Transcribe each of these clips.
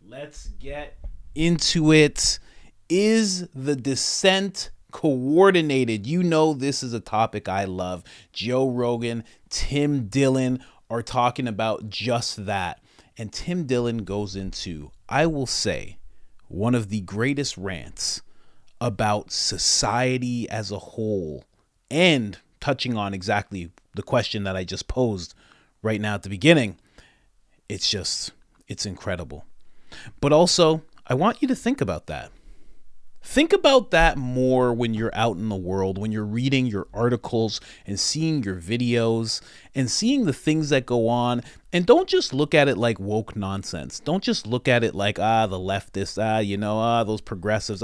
Let's get into it. Is the dissent coordinated? You know this is a topic I love. Joe Rogan, Dillon are talking about just that. And Dillon goes into, I will say, one of the greatest rants about society as a whole, and touching on exactly the question that I just posed right now at the beginning. It's incredible. But also, I want you to think about that. Think about that more when you're out in the world, when you're reading your articles and seeing your videos and seeing the things that go on. And don't just look at it like woke nonsense. Don't just look at it like, the leftists, those progressives,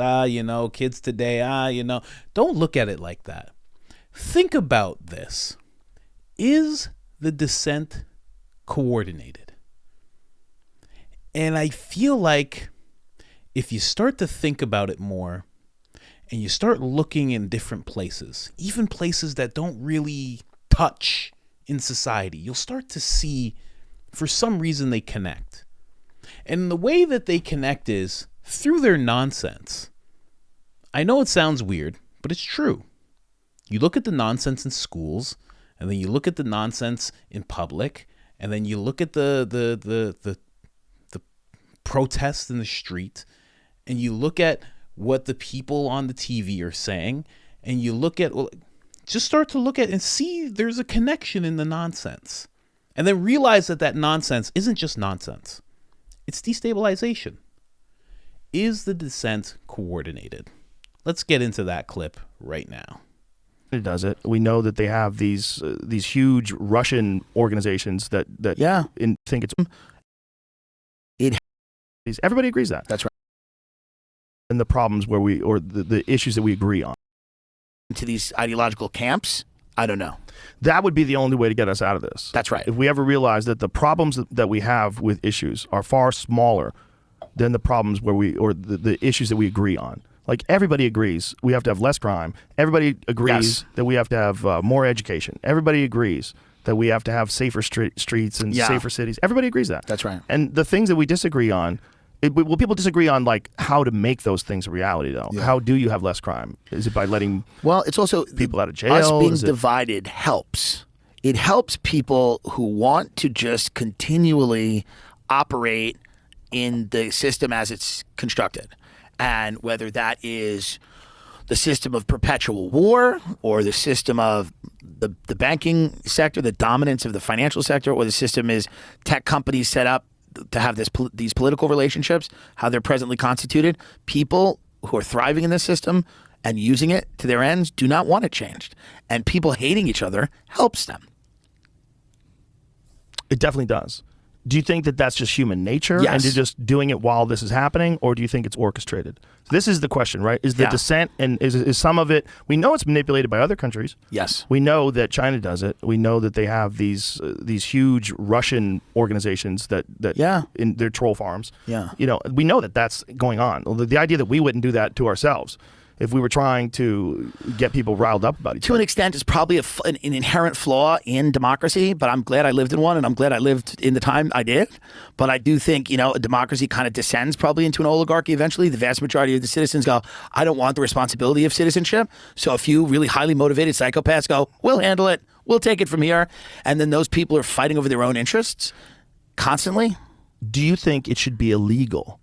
kids today, Don't look at it like that. Think about this. Is the dissent coordinated? And I feel like if you start to think about it more and you start looking in different places, even places that don't really touch in society, you'll start to see for some reason they connect. And the way that they connect is through their nonsense. I know it sounds weird, but it's true. You look at the nonsense in schools, and then you look at the nonsense in public, and then you look at the protests in the street, and you look at what the people on the TV are saying, and you look at, just start to look at and see there's a connection in the nonsense. And then realize that nonsense isn't just nonsense. It's destabilization. Is the dissent coordinated? Let's get into that clip right now. It does it. We know that they have these huge Russian organizations that think it's everybody agrees that. That's right. And the problems the issues that we agree on. To these ideological camps, I don't know. That would be the only way to get us out of this. That's right. If we ever realize that the problems that we have with issues are far smaller than the problems the issues that we agree on. Like, everybody agrees we have to have less crime. Everybody agrees that we have to have more education. Everybody agrees that we have to have safer streets and safer cities. Everybody agrees that. That's right. And the things that we disagree on, people disagree on, like, how to make those things a reality, though. Yeah. How do you have less crime? Is it by letting it's also people out of jail? Us being divided helps. It helps people who want to just continually operate in the system as it's constructed. And whether that is the system of perpetual war, or the system of the banking sector, the dominance of the financial sector, or the system is tech companies set up to have these political relationships, how they're presently constituted, people who are thriving in this system and using it to their ends do not want it changed. And people hating each other helps them. It definitely does. Do you think that that's just human nature, yes, and you're just doing it while this is happening, or do you think it's orchestrated? This is the question, right? Is the dissent, and is some of it, we know it's manipulated by other countries. Yes. We know that China does it. We know that they have these huge Russian organizations that in their troll farms. Yeah. We know that that's going on. The idea that we wouldn't do that to ourselves if we were trying to get people riled up about each other. To an extent, it's probably an inherent flaw in democracy, but I'm glad I lived in one, and I'm glad I lived in the time I did. But I do think, a democracy kind of descends probably into an oligarchy eventually. The vast majority of the citizens go, I don't want the responsibility of citizenship. So a few really highly motivated psychopaths go, we'll handle it. We'll take it from here. And then those people are fighting over their own interests constantly. Do you think it should be illegal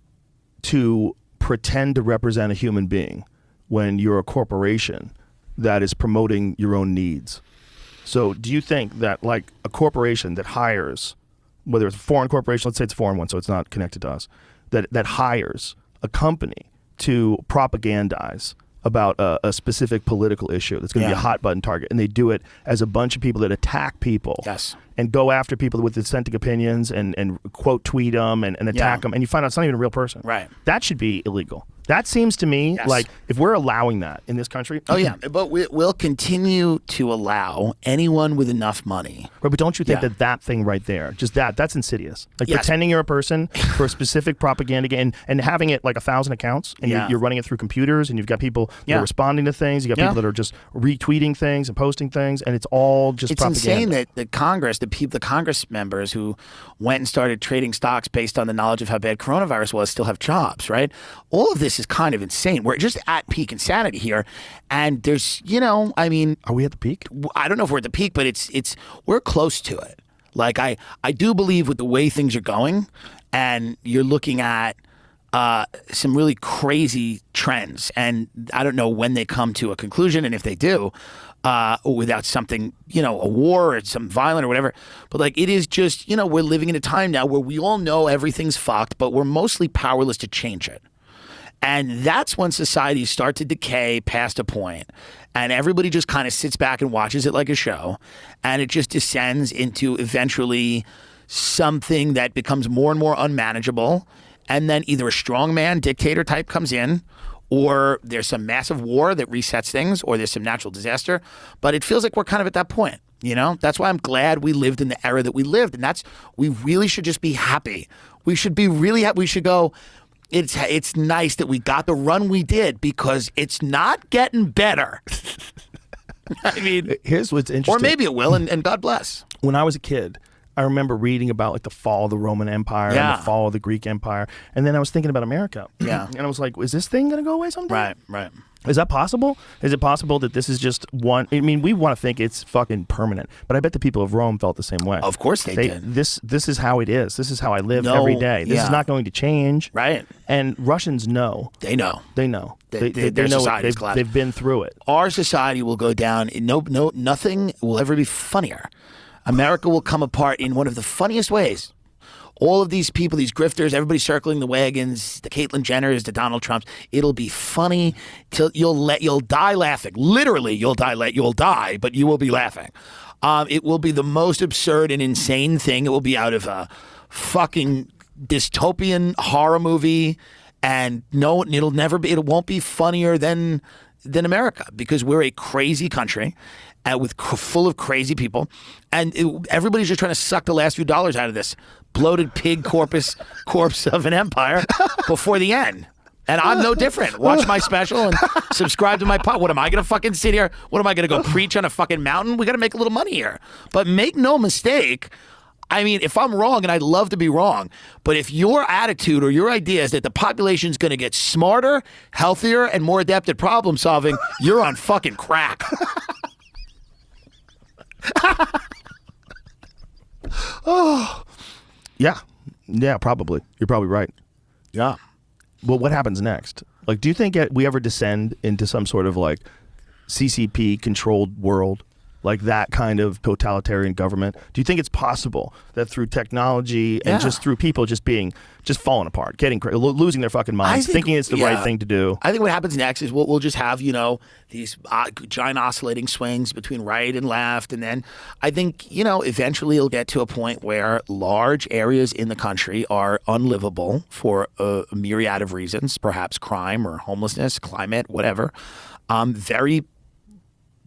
to pretend to represent a human being when you're a corporation that is promoting your own needs? So do you think that, like, a corporation that hires, whether it's a foreign corporation, let's say it's a foreign one so it's not connected to us, that hires a company to propagandize about a specific political issue that's going to be a hot button target, and they do it as a bunch of people that attack people, and go after people with dissenting opinions and quote tweet them and attack them, and you find out it's not even a real person. Right. That should be illegal. That seems to me Yes. like if we're allowing that in this country. Oh yeah, but we'll continue to allow anyone with enough money. Right, but don't you think Yeah. that thing right there, just that's insidious. Like Yes. pretending you're a person for a specific propaganda and having it like 1,000 accounts and Yeah. you're running it through computers and you've got people that Yeah. are responding to things. You got Yeah. people that are just retweeting things and posting things, and it's all just It's propaganda. insane that the Congress, the Congress members who went and started trading stocks based on the knowledge of how bad coronavirus was still have jobs, right? All of this is kind of insane. We're just at peak insanity here. And there's, I mean, Are we at the peak? I don't know if we're at the peak, but we're close to it. Like I do believe with the way things are going, and you're looking at some really crazy trends, and I don't know when they come to a conclusion, and if they do, without something, a war or some violent or whatever. But like it is just, we're living in a time now where we all know everything's fucked, but we're mostly powerless to change it. And that's when societies start to decay past a point, and everybody just kind of sits back and watches it like a show, and it just descends into eventually something that becomes more and more unmanageable, and then either a strongman dictator type comes in, or there's some massive war that resets things, or there's some natural disaster. But it feels like we're kind of at that point, That's why I'm glad we lived in the era that we lived, and we really should just be happy. We should be really happy. We should go, it's nice that we got the run we did, because it's not getting better. I mean, Here's what's interesting. or maybe it will, and God bless. When I was a kid, I remember reading about like the fall of the Roman Empire Yeah. and the fall of the Greek Empire, and then I was thinking about America. Yeah. And I was like, is this thing going to go away someday? Right. Is that possible? Is it possible that this is just one? I mean, we want to think it's fucking permanent, but I bet the people of Rome felt the same way. Of course they did. This is how it is. This is how I live No, every day. This yeah. is not going to change. Right. And Russians know. They know. They know. Their know society's it. collapsed. They've been through it. Our society will go down. Nothing will ever be funnier. America will come apart in one of the funniest ways. All of these people, these grifters, everybody circling the wagons, the Caitlyn Jenners, the Donald Trumps. It'll be funny till you'll die laughing. Literally, you'll die, but you will be laughing. It will be the most absurd and insane thing. It will be out of a fucking dystopian horror movie, and no, it won't be funnier than America, because we're a crazy country. Full of crazy people, and everybody's just trying to suck the last few dollars out of this bloated pig corpse of an empire before the end. And I'm no different. Watch my special and subscribe to my pod. What am I going to fucking sit here? What am I going to go preach on a fucking mountain? We got to make a little money here. But make no mistake, I mean, if I'm wrong, and I'd love to be wrong, but if your attitude or your idea is that the population's going to get smarter, healthier, and more adept at problem solving, you're on fucking crack. Yeah, probably. You're probably right. Yeah. Well, what happens next? Like, do you think we ever descend into some sort of like CCP controlled world, like that kind of totalitarian government? Do you think it's possible that through technology and just through people just falling apart, losing their fucking minds, thinking it's the right thing to do? I think what happens next is we'll just have, these giant oscillating swings between right and left. And then I think, eventually it'll get to a point where large areas in the country are unlivable for a myriad of reasons, perhaps crime or homelessness, climate, whatever. Very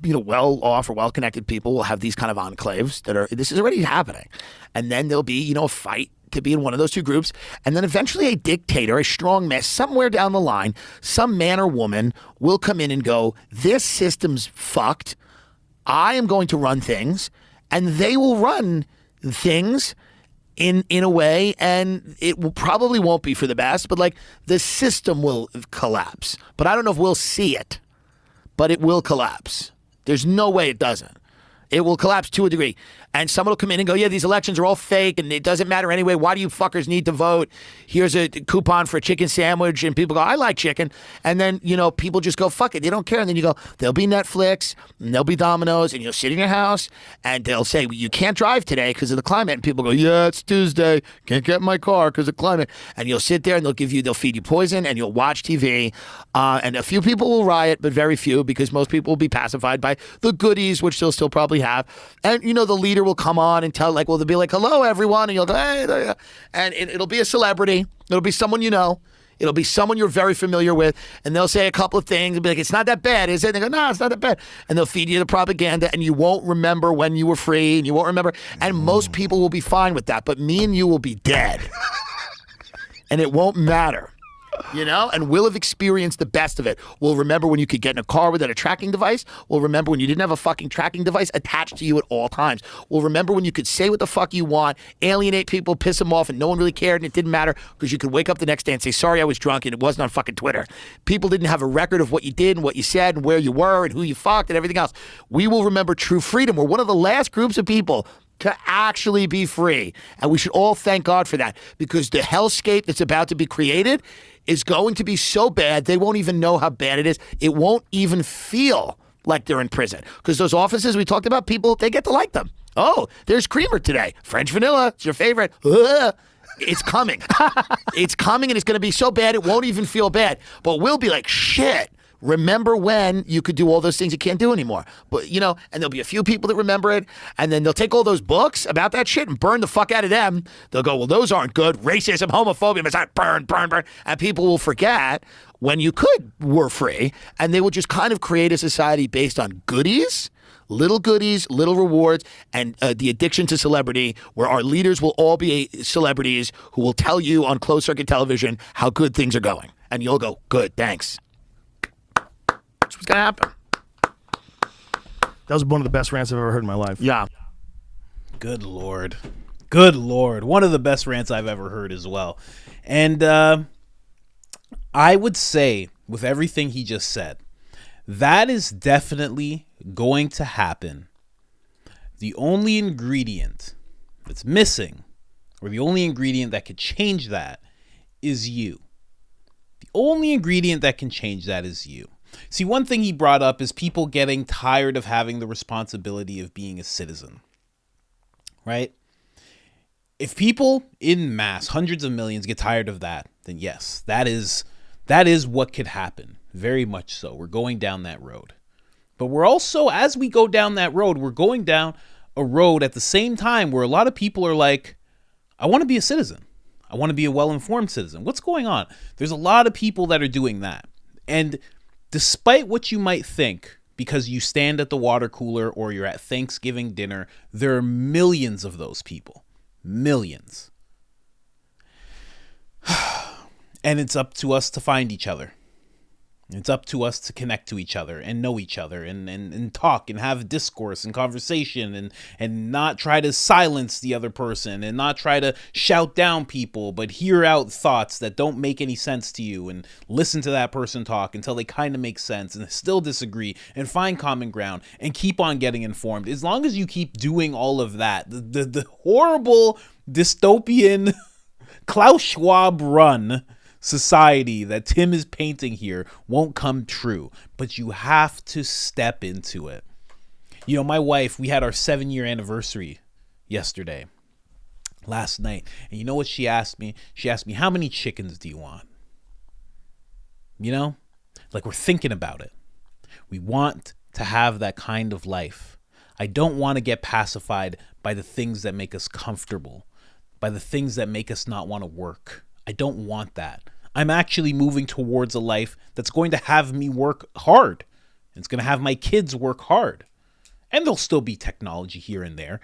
well off or well connected people will have these kind of enclaves this is already happening. And then there'll be, a fight to be in one of those two groups. And then eventually a dictator, a strong man, somewhere down the line, some man or woman will come in and go, this system's fucked. I am going to run things, and they will run things in a way, and probably won't be for the best, but like the system will collapse. But I don't know if we'll see it, but it will collapse. There's no way it doesn't. It will collapse to a degree. And someone will come in and go, yeah, these elections are all fake and it doesn't matter anyway. Why do you fuckers need to vote? Here's a coupon for a chicken sandwich. And people go, I like chicken. And then, people just go, fuck it. They don't care. And then you go, there'll be Netflix and there'll be Domino's, and you'll sit in your house and they'll say, well, you can't drive today because of the climate. And people go, yeah, it's Tuesday. Can't get in my car because of climate. And you'll sit there and they'll feed you poison and you'll watch TV. And a few people will riot, but very few, because most people will be pacified by the goodies, which they'll still probably have. And, the leader will come on and tell, they'll be like, hello, everyone. And you'll go, hey, there you go. And it'll be a celebrity. It'll be someone you know. It'll be someone you're very familiar with, and they'll say a couple of things and be like, it's not that bad, is it? And they go, no, it's not that bad. And they'll feed you the propaganda, and you won't remember when you were free, and you won't remember. And most people will be fine with that, but me and you will be dead. And it won't matter. You know, and we'll have experienced the best of it. We'll remember when you could get in a car without a tracking device. We'll remember when you didn't have a fucking tracking device attached to you at all times. We'll remember when you could say what the fuck you want, alienate people, piss them off, and no one really cared, and it didn't matter because you could wake up the next day and say, sorry, I was drunk, and it wasn't on fucking Twitter. People didn't have a record of what you did and what you said and where you were and who you fucked and everything else. We will remember true freedom. We're one of the last groups of people to actually be free. And we should all thank God for that, because the hellscape that's about to be created is going to be so bad, they won't even know how bad it is. It won't even feel like they're in prison. Because those offices we talked about, people, they get to like them. Oh, there's creamer today. French vanilla, it's your favorite. Ugh. It's coming. It's coming, and it's going to be so bad, it won't even feel bad. But we'll be like, shit. Remember when you could do all those things you can't do anymore. But, you know, and there'll be a few people that remember it, and then they'll take all those books about that shit and burn the fuck out of them. They'll go, well, those aren't good. Racism, homophobia, misogyny, burn, burn, burn. And people will forget when you were free, and they will just kind of create a society based on goodies, little rewards, and the addiction to celebrity, where our leaders will all be celebrities who will tell you on closed circuit television how good things are going. And you'll go, good, thanks. That's what's going to happen. That was one of the best rants I've ever heard in my life. Yeah. Good Lord. Good Lord. One of the best rants I've ever heard as well. And I would say, with everything he just said, that is definitely going to happen. The only ingredient that's missing, or the only ingredient that could change that, is you. The only ingredient that can change that is you. See, one thing he brought up is people getting tired of having the responsibility of being a citizen, right? If people in mass, hundreds of millions, get tired of that, then yes, that is what could happen. Very much so. We're going down that road. But we're also, as we go down that road, we're going down a road at the same time where a lot of people are like, I want to be a citizen. I want to be a well-informed citizen. What's going on? There's a lot of people that are doing that. And despite what you might think, because you stand at the water cooler or you're at Thanksgiving dinner, there are millions of those people. Millions. And it's up to us to find each other. It's up to us to connect to each other and know each other and talk and have discourse and conversation and not try to silence the other person and not try to shout down people, but hear out thoughts that don't make any sense to you and listen to that person talk until they kind of make sense and still disagree and find common ground and keep on getting informed. As long as you keep doing all of that, the horrible dystopian Klaus Schwab run society that Tim is painting here won't come true, but you have to step into it. You know, my wife, we had our 7-year anniversary last night, and you know what she asked me? She asked me, how many chickens do you want? You know, like, we're thinking about it. We want to have that kind of life. I don't want to get pacified by the things that make us comfortable, by the things that make us not want to work. I don't want that. I'm actually moving towards a life that's going to have me work hard. It's going to have my kids work hard. And there'll still be technology here and there.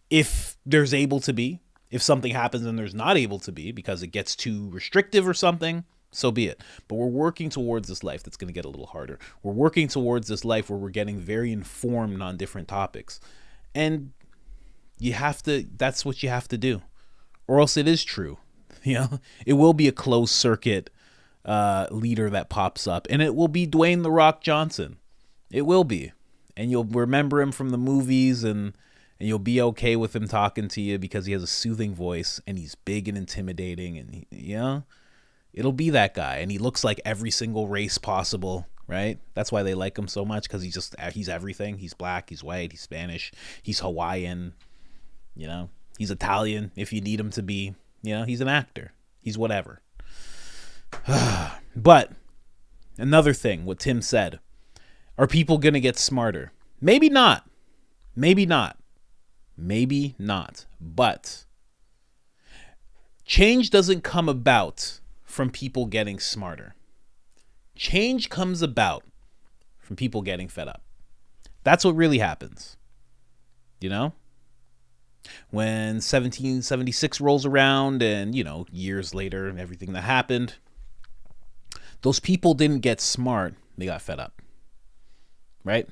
If there's able to be, if something happens and there's not able to be because it gets too restrictive or something, so be it. But we're working towards this life that's going to get a little harder. We're working towards this life where we're getting very informed on different topics. And that's what you have to do. Or else it is true. You know, it will be a closed circuit leader that pops up, and it will be Dwayne "The Rock" Johnson. It will be, and you'll remember him from the movies, and you'll be okay with him talking to you because he has a soothing voice, and he's big and intimidating, and it'll be that guy, and he looks like every single race possible, right? That's why they like him so much, because he's everything. He's black, he's white, he's Spanish, he's Hawaiian, he's Italian if you need him to be. He's an actor. He's whatever. But another thing, what Tim said, are people going to get smarter? Maybe not. Maybe not. Maybe not. But change doesn't come about from people getting smarter. Change comes about from people getting fed up. That's what really happens. You know? When 1776 rolls around and, years later and everything that happened, those people didn't get smart, they got fed up. Right?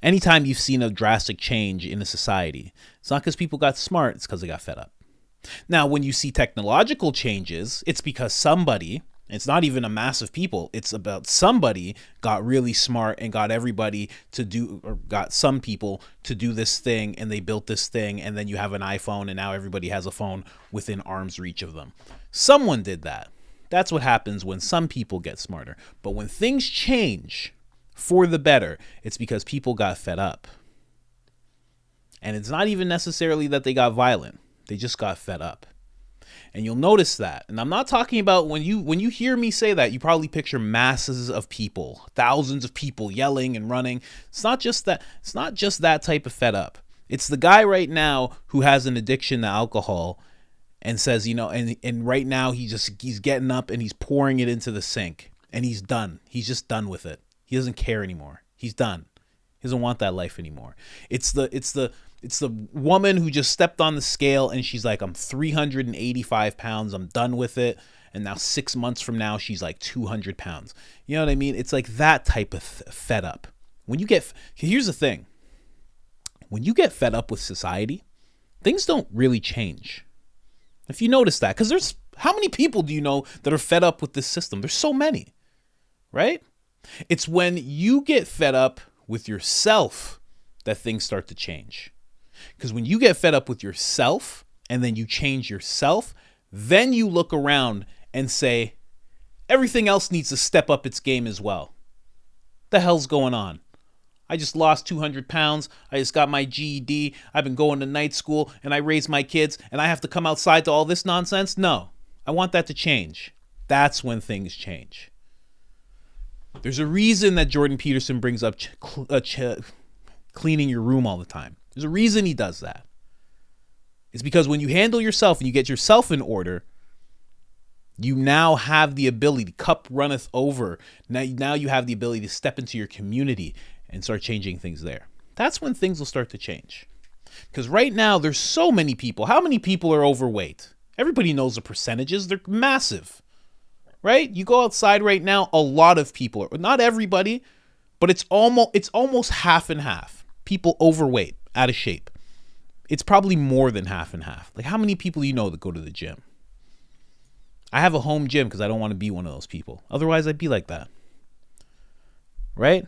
Anytime you've seen a drastic change in a society, it's not because people got smart, it's because they got fed up. Now, when you see technological changes, it's because somebody, it's not even a mass of people, it's about somebody got really smart and got everybody to do, or got some people to do this thing, and they built this thing, and then you have an iPhone, and now everybody has a phone within arm's reach of them. Someone did that. That's what happens when some people get smarter. But when things change for the better, it's because people got fed up. And it's not even necessarily that they got violent. They just got fed up. And you'll notice that. And I'm not talking about when you hear me say that, you probably picture masses of people, thousands of people yelling and running. It's not just that. It's not just that type of fed up. It's the guy right now who has an addiction to alcohol and says, and right now he's getting up and he's pouring it into the sink and he's done. He's just done with it. He doesn't care anymore. He's done. He doesn't want that life anymore. It's the woman who just stepped on the scale and she's like, I'm 385 pounds. I'm done with it. And now 6 months from now, she's like 200 pounds. You know what I mean? It's like that type of fed up. Here's the thing. When you get fed up with society, things don't really change. If you notice that, because how many people do you know that are fed up with this system? There's so many, right? It's when you get fed up with yourself that things start to change. Because when you get fed up with yourself and then you change yourself, then you look around and say, everything else needs to step up its game as well. The hell's going on? I just lost 200 pounds. I just got my GED. I've been going to night school and I raised my kids and I have to come outside to all this nonsense? No, I want that to change. That's when things change. There's a reason that Jordan Peterson brings up cleaning your room all the time. There's a reason he does that. It's because when you handle yourself and you get yourself in order, you now have the ability, cup runneth over. Now you have the ability to step into your community and start changing things there. That's when things will start to change. Because right now, there's so many people. How many people are overweight? Everybody knows the percentages. They're massive, right? You go outside right now, a lot of people are, not everybody, but it's almost half and half. People overweight, out of shape. It's probably more than half and half. Like, how many people do you know that go to the gym? I have a home gym because I don't want to be one of those people. Otherwise, I'd be like that. Right?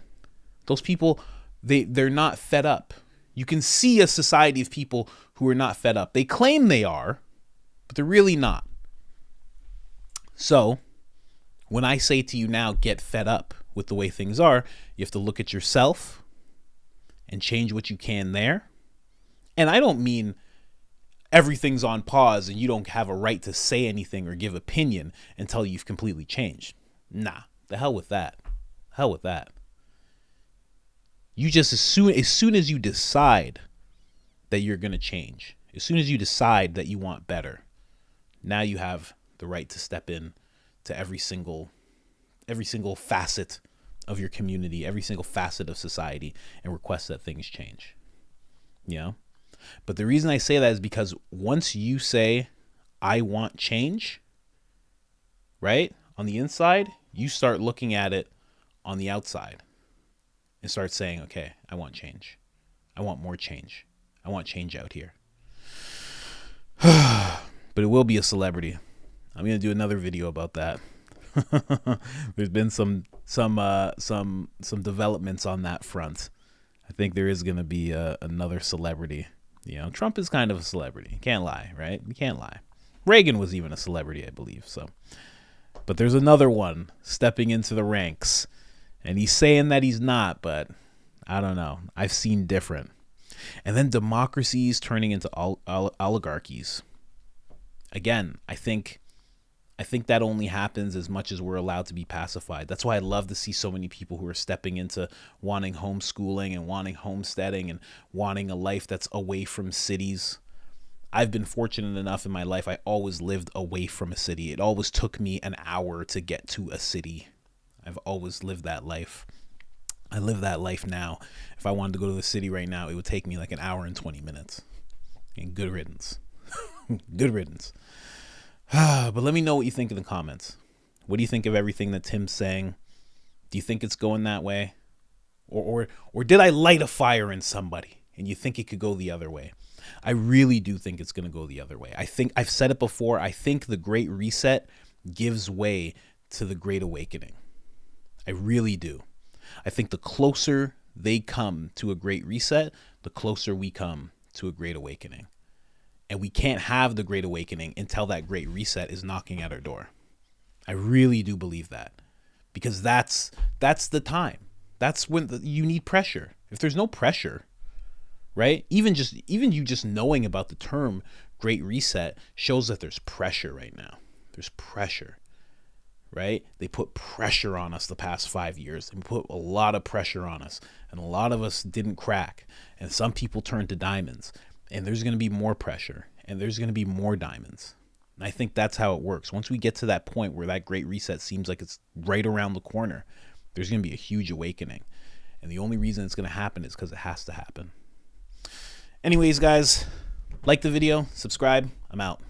Those people, they're not fed up. You can see a society of people who are not fed up. They claim they are, but they're really not. So, when I say to you now, get fed up with the way things are, you have to look at yourself and change what you can there. And I don't mean everything's on pause and you don't have a right to say anything or give opinion until you've completely changed. Nah, the hell with that. Hell with that. You just, as soon as you decide that you're going to change, as soon as you decide that you want better, now you have the right to step in to every single facet of your community, every single facet of society, and request that things change. You know? But the reason I say that is because once you say, I want change, right? On the inside, you start looking at it on the outside and start saying, okay, I want change. I want more change. I want change out here. But it will be a celebrity. I'm going to do another video about that. There's been some developments on that front. I think there is going to be another celebrity. You know, Trump is kind of a celebrity. Can't lie, right? You can't lie. Reagan was even a celebrity, I believe. So, but there's another one stepping into the ranks, and he's saying that he's not, but I don't know. I've seen different. And then democracies turning into oligarchies. Again, I think that only happens as much as we're allowed to be pacified. That's why I love to see so many people who are stepping into wanting homeschooling and wanting homesteading and wanting a life that's away from cities. I've been fortunate enough in my life. I always lived away from a city. It always took me an hour to get to a city. I've always lived that life. I live that life now. If I wanted to go to the city right now, it would take me like an hour and 20 minutes. And good riddance. Good riddance. But let me know what you think in the comments. What do you think of everything that Tim's saying? Do you think it's going that way? Or did I light a fire in somebody and you think it could go the other way? I really do think it's going to go the other way. I think I've said it before. I think the Great Reset gives way to the Great Awakening. I really do. I think the closer they come to a Great Reset, the closer we come to a Great Awakening. And we can't have the Great Awakening until that Great Reset is knocking at our door. I really do believe that, because that's the time. That's when you need pressure. If there's no pressure, right? Even you just knowing about the term Great Reset shows that there's pressure right now. There's pressure, right? They put pressure on us the past 5 years. They put a lot of pressure on us, and a lot of us didn't crack. And some people turned to diamonds. And there's going to be more pressure, and there's going to be more diamonds. And I think that's how it works. Once we get to that point where that Great Reset seems like it's right around the corner, there's going to be a huge awakening. And the only reason it's going to happen is because it has to happen. Anyways, guys, like the video, subscribe. I'm out.